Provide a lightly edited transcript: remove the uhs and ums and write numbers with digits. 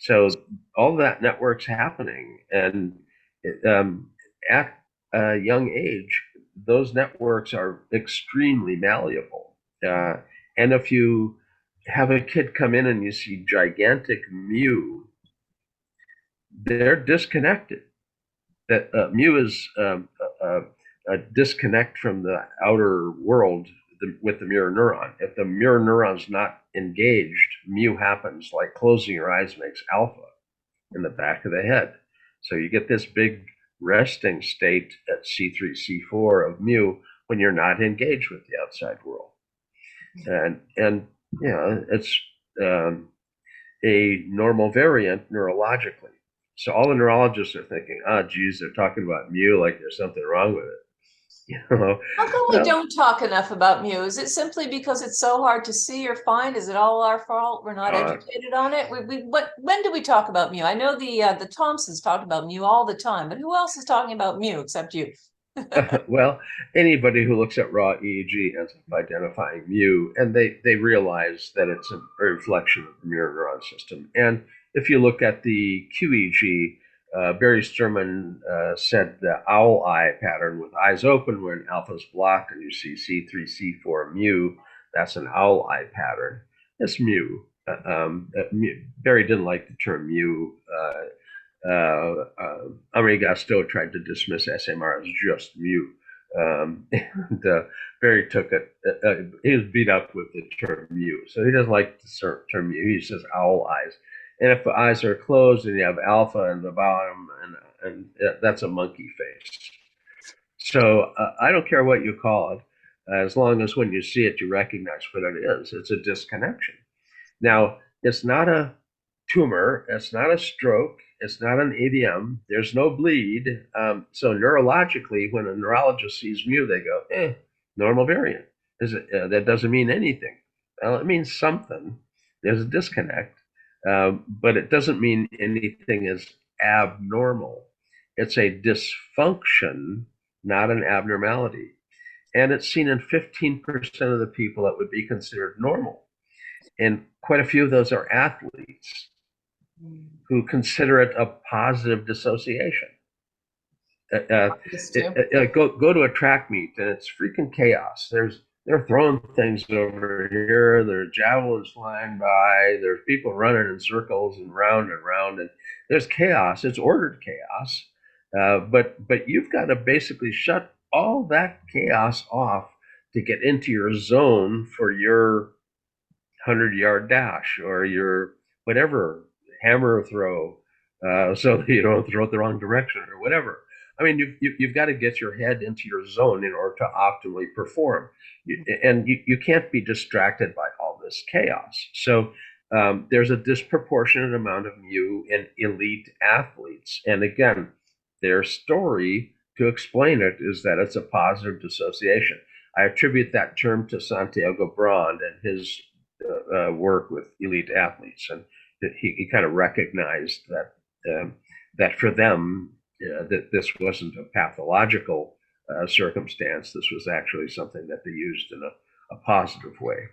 So all that network's happening, and at a young age, those networks are extremely malleable. Uh, and if you have a kid come in and you see gigantic mu, they're disconnected. That mu is a disconnect from the outer world with the mirror neuron. If the mirror neuron's not engaged, mu happens, like closing your eyes makes alpha in the back of the head. So you get this big resting state at C3, C4 of mu when you're not engaged with the outside world. And it's um, a normal variant neurologically. So all the neurologists are thinking, ah, geez, they're talking about mu like there's something wrong with it. You know, How come we well, don't talk enough about mu? Is it simply because it's so hard to see or find? Is it all our fault? We're not uh, educated on it. When do we talk about mu? I know the Thompsons talk about mu all the time, but who else is talking about mu except you? well, anybody who looks at raw EEG ends up identifying mu, and they realize that it's a reflection of the mirror neuron system. And if you look at the QEG, Barry Sturman said the owl eye pattern with eyes open when alpha is blocked, and you see C3, C4 mu. That's an owl eye pattern. It's mu. Barry didn't like the term mu. Henri Gastaut tried to dismiss SMR as just mu. And Barry took it. He was beat up with the term mu, so he doesn't like the term mu. He says owl eyes, and if the eyes are closed and you have alpha in the bottom, and that's a monkey face. So I don't care what you call it, as long as when you see it, you recognize what it is. It's a disconnection. Now, it's not a tumor, it's not a stroke, it's not an ADM, there's no bleed. So neurologically, when a neurologist sees mu, they go, normal variant. That doesn't mean anything. Well, it means something. There's a disconnect, but it doesn't mean anything is abnormal. It's a dysfunction, not an abnormality. And it's seen in 15% of the people that would be considered normal. And quite a few of those are athletes who consider it a positive dissociation. This too. Go to a track meet and it's freaking chaos. They're throwing things over here. There's javelins flying by. There's people running in circles and round, and there's chaos. It's ordered chaos, but you've got to basically shut all that chaos off to get into your zone for your 100-yard dash or your whatever hammer throw, so that you don't throw it the wrong direction or whatever. I mean, you've got to get your head into your zone in order to optimally perform. And you can't be distracted by all this chaos. So there's a disproportionate amount of mu in elite athletes. And again, their story to explain it is that it's a positive dissociation. I attribute that term to Santiago Brand and his work with elite athletes, and he kind of recognized that that for them that this wasn't a pathological circumstance. This was actually something that they used in a positive way.